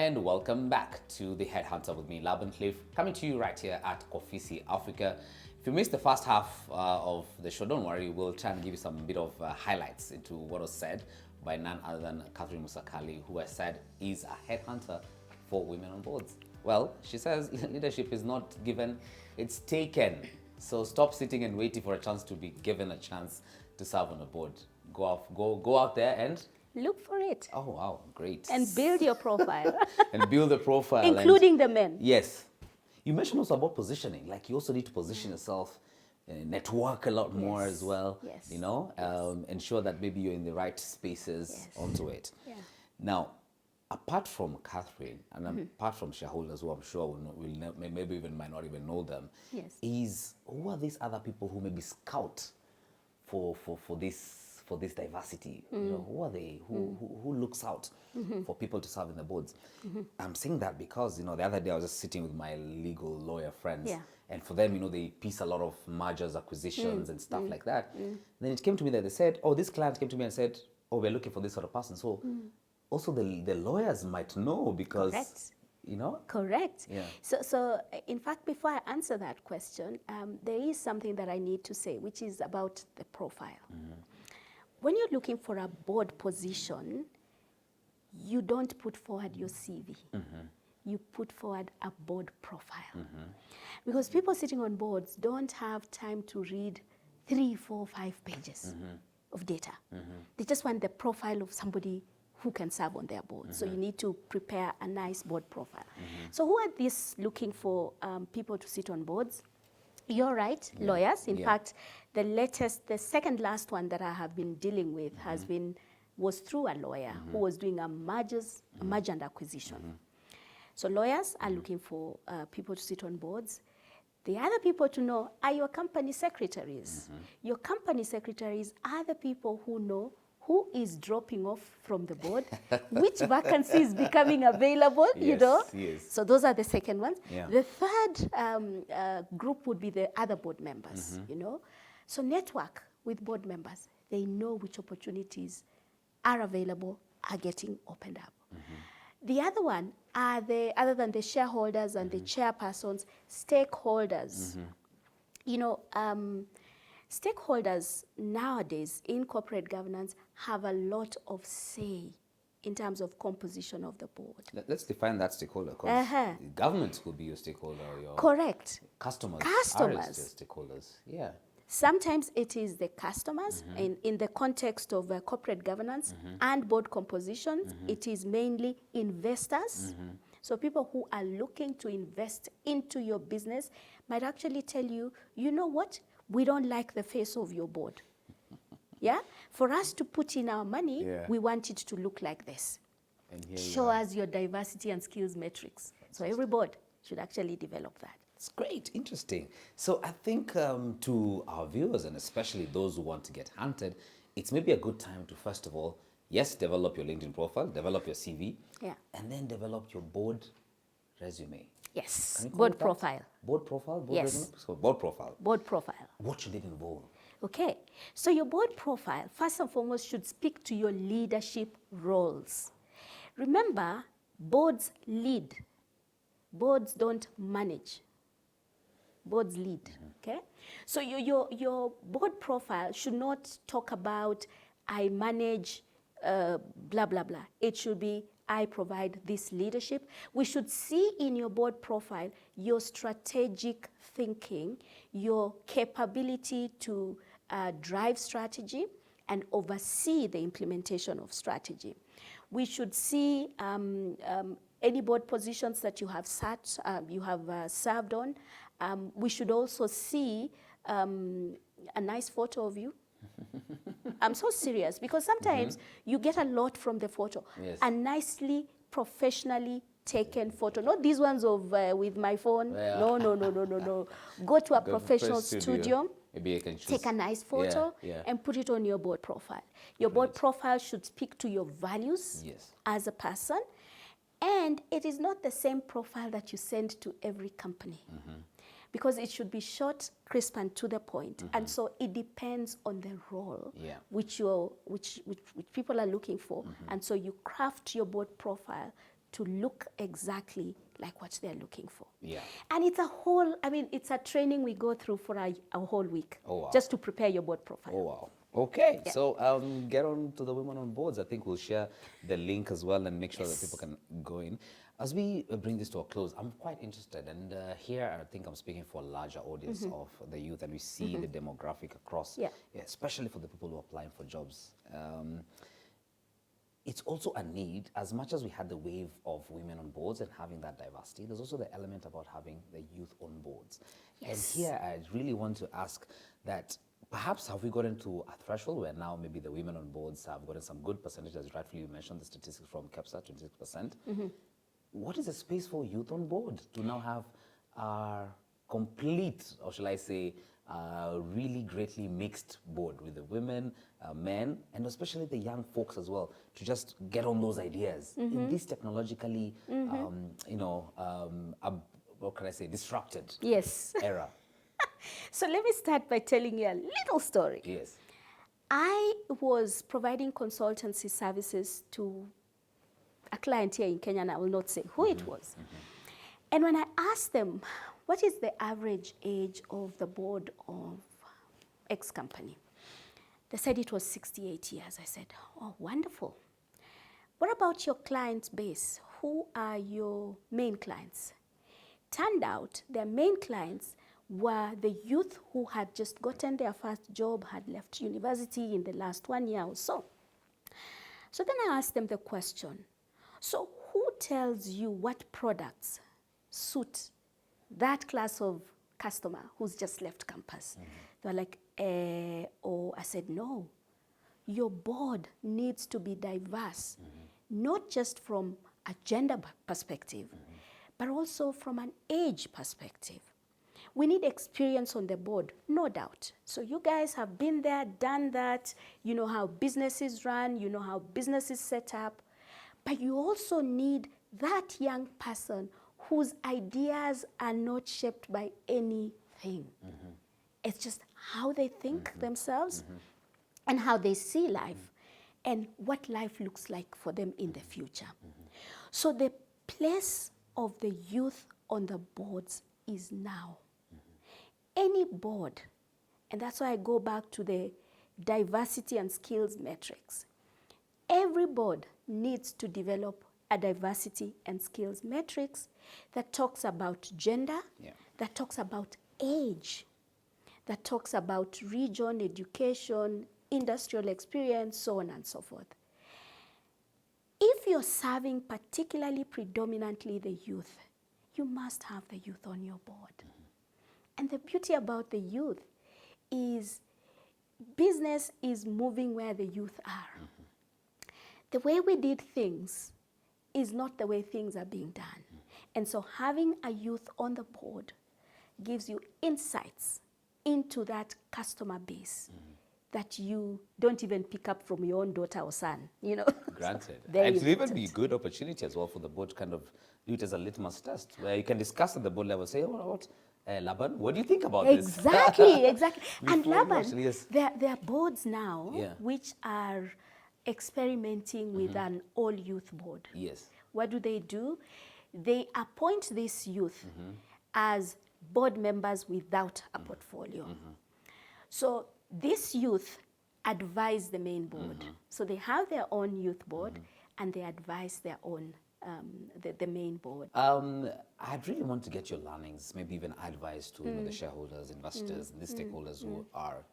And welcome back to the Headhunter with me, Laban, coming to you right here at Offici Africa. If you missed the first half of the show, don't worry, we'll try and give you some bit of highlights into what was said by none other than Catherine Musakali, who has said is a headhunter for women on boards. Well, she says leadership is not given, it's taken. So stop sitting and waiting for a chance to be given a chance to serve on a board. Go out there and look for it. Oh, wow, great. And build your profile. And build a profile. Including the men. Yes. You mentioned also about positioning. Like you also need to position yourself, network a lot more as well. Yes. You know, ensure that maybe you're in the right spaces onto it. Yeah. Now, apart from Catherine and apart from shareholders, who I'm sure maybe even might not even know them, is who are these other people who maybe scout for this diversity? You know, who are they? Who looks out for people to serve in the boards? I'm saying that because, you know, the other day I was just sitting with my legal lawyer friends, and for them, you know, they piece a lot of mergers, acquisitions, and stuff like that. Then it came to me that they said, oh, this client came to me and said, oh, we're looking for this sort of person. So also the lawyers might know because, you know? Correct. Yeah. So in fact, before I answer that question, there is something that I need to say, which is about the profile. When you're looking for a board position, you don't put forward your CV. You put forward a board profile. Because people sitting on boards don't have time to read 3, 4, 5 pages of data. They just want the profile of somebody who can serve on their board. So you need to prepare a nice board profile. So who are these looking for people to sit on boards? You're right, lawyers. In fact, the second last one that I have been dealing with was through a lawyer who was doing a merger and acquisition. So lawyers are looking for people to sit on boards. The other people to know are your company secretaries. Your company secretaries are the people who know who is dropping off from the board, which vacancy is becoming available, you know. So those are the second ones. The third group would be the other board members, you know. So network with board members. They know which opportunities are available, are getting opened up. The other one are other than the shareholders and the chairpersons, stakeholders. You know, stakeholders nowadays in corporate governance have a lot of say in terms of composition of the board. Let's define that stakeholder. Government could be your stakeholder. Or your Correct. Customers. Are stakeholders. Yeah. Sometimes it is the customers, in the context of corporate governance and board compositions, it is mainly investors. So people who are looking to invest into your business might actually tell you, you know what? We don't like the face of your board. For us to put in our money, we want it to look like this. And show us your diversity and skills metrics. So every board should actually develop that. It's great, interesting. So I think to our viewers, and especially those who want to get hunted, it's maybe a good time to, first of all, develop your LinkedIn profile, develop your CV, and then develop your board resume. Yes, board profile. Board profile? Board resume? So board profile. Board profile. What should it involve? Okay, so your board profile, first and foremost, should speak to your leadership roles. Remember, boards lead. Boards don't manage. Boards lead, okay? So your board profile should not talk about, I manage blah, blah, blah. It should be, I provide this leadership. We should see in your board profile your strategic thinking, your capability to drive strategy and oversee the implementation of strategy. We should see any board positions that you have served on. We should also see a nice photo of you. I'm so serious because sometimes you get a lot from the photo. A nicely, professionally taken photo. Not these ones of with my phone. No. Go to a professional studio. Maybe you can choose. Take a nice photo and put it on your board profile. Your board profile should speak to your values as a person. And it is not the same profile that you send to every company. Because it should be short, crisp, and to the point. And so it depends on the role which people are looking for. And so you craft your board profile to look exactly like what they're looking for. Yeah. And it's it's a training we go through for a whole week. Oh, wow. Just to prepare your board profile. Oh, wow. Okay, Yeah. so get on to the Women on Boards. I think we'll share the link as well and make sure that Yes. people can go in. As we bring this to a close, I'm quite interested, and here I think I'm speaking for a larger audience of the youth, and we see the demographic across, Yeah. especially for the people who are applying for jobs. It's also a need, as much as we had the wave of women on boards and having that diversity, there's also the element about having the youth on boards. Yes. And here I really want to ask that perhaps have we gotten to a threshold where now maybe the women on boards have gotten some good percentage, as rightfully you mentioned, the statistics from CAPSA, 26%. What is the space for youth on board to now have a complete, or shall I say, really greatly mixed board with the women, men, and especially the young folks as well, to just get on those ideas in this technologically, what can I say, disrupted Yes. era? So let me start by telling you a little story. Yes. I was providing consultancy services to a client here in Kenya, and I will not say who it was. And when I asked them, what is the average age of the board of X company? They said it was 68 years. I said, oh, wonderful. What about your client base? Who are your main clients? Turned out their main clients were the youth who had just gotten their first job, had left university in the last 1 year or so. So then I asked them the question, so who tells you what products suit that class of customer who's just left campus? They're like, oh, I said, no. Your board needs to be diverse, not just from a gender perspective, but also from an age perspective. We need experience on the board, no doubt. So you guys have been there, done that. You know how businesses run, you know how businesses set up. But you also need that young person whose ideas are not shaped by anything. It's just how they think themselves and how they see life and what life looks like for them in the future. So the place of the youth on the boards is now. Any board, and that's why I go back to the diversity and skills metrics. Every board needs to develop a diversity and skills matrix that talks about gender, that talks about age, that talks about region, education, industrial experience, so on and so forth. If you're serving particularly predominantly the youth, you must have the youth on your board. And the beauty about the youth is business is moving where the youth are. The way we did things is not the way things are being done. And so having a youth on the board gives you insights into that customer base that you don't even pick up from your own daughter or son, you know. Granted. Very And it will even important. be a good opportunity as well for the board to kind of do it as a litmus test, where you can discuss at the board level, say, oh, what, Laban, what do you think about this? Exactly. And Before you Laban, actually, yes. there are boards now Yeah. which are experimenting with an all-youth board. Yes. What do? They appoint these youth as board members without a portfolio. So this youth advise the main board. So they have their own youth board and they advise their own, the main board. I'd really want to get your learnings, maybe even advice to the shareholders, investors, and the stakeholders who are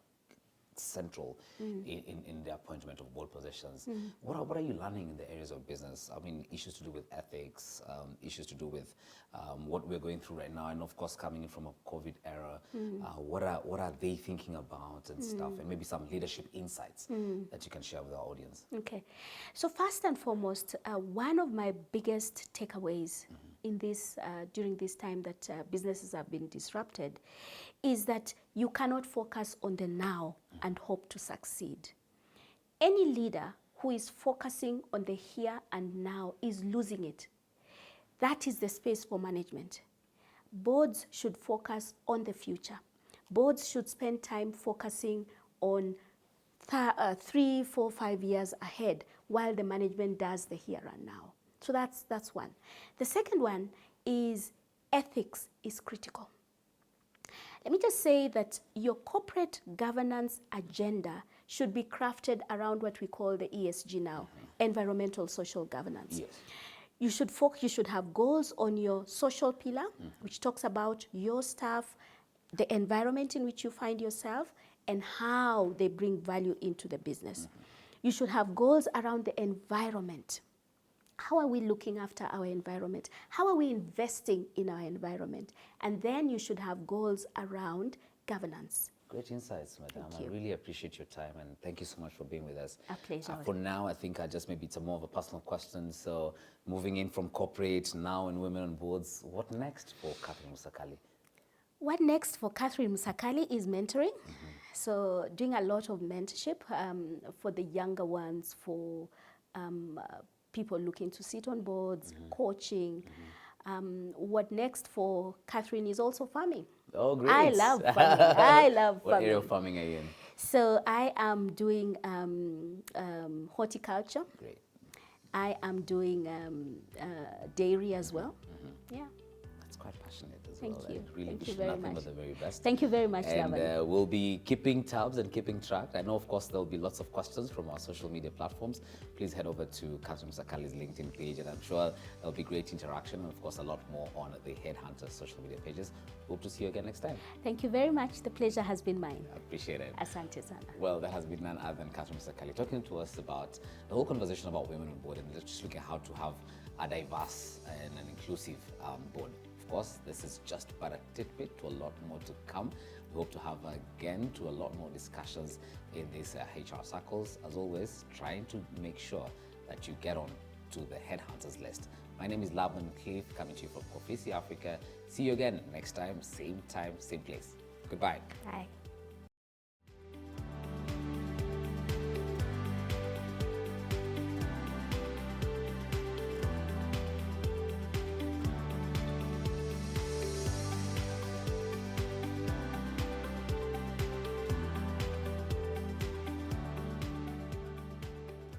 central in the appointment of board positions. What are you learning in the areas of business? I mean, issues to do with ethics, issues to do with what we're going through right now, and of course coming in from a COVID era, what are they thinking about and stuff, and maybe some leadership insights that you can share with our audience. Okay, so first and foremost, one of my biggest takeaways in this during this time that businesses have been disrupted is that you cannot focus on the now and hope to succeed. Any leader who is focusing on the here and now is losing it. That is the space for management. Boards should focus on the future. Boards should spend time focusing on 3, 4, 5 years ahead while the management does the here and now. So that's one. The second one is ethics is critical. Let me just say that your corporate governance agenda should be crafted around what we call the ESG now, environmental social governance. Yes. You should have goals on your social pillar, which talks about your staff, the environment in which you find yourself, and how they bring value into the business. You should have goals around the environment. How are we looking after our environment? How are we investing in our environment? And then you should have goals around governance. Great insights, madam. Thank you. I really appreciate your time, and thank you so much for being with us. A pleasure. For now, I think maybe it's more of a personal question. So moving in from corporate now in Women on Boards, what next for Catherine Musakali? What next for Catherine Musakali is mentoring. So doing a lot of mentorship for the younger ones, for people looking to sit on boards, coaching. What next for Catherine is also farming. Oh, great. I love farming. I love What farming. area of farming are you in? So I am doing horticulture. Great. I am doing dairy as well. Yeah. That's quite passionate as Thank well. you. I really Thank wish you very nothing much. but the very best. Thank you very much, And Laban. we'll be keeping tabs and keeping track. I know, of course, there'll be lots of questions from our social media platforms. Please head over to Catherine Musakali's LinkedIn page, and I'm sure there'll be great interaction, and of course, a lot more on the Headhunter social media pages. Hope to see you again next time. Thank you very much. The pleasure has been mine. I appreciate it. Asante sana. Well, that has been none other than Catherine Musakali talking to us about the whole conversation about women on board, and let's just look at how to have a diverse and an inclusive board. Of course, this is just but a tidbit to a lot more to come. We hope to have again to a lot more discussions in these HR circles. As always, trying to make sure that you get on to the Headhunters list. My name is Laban, coming to you from Profisi Africa. See you again next time, same place. Goodbye. Bye.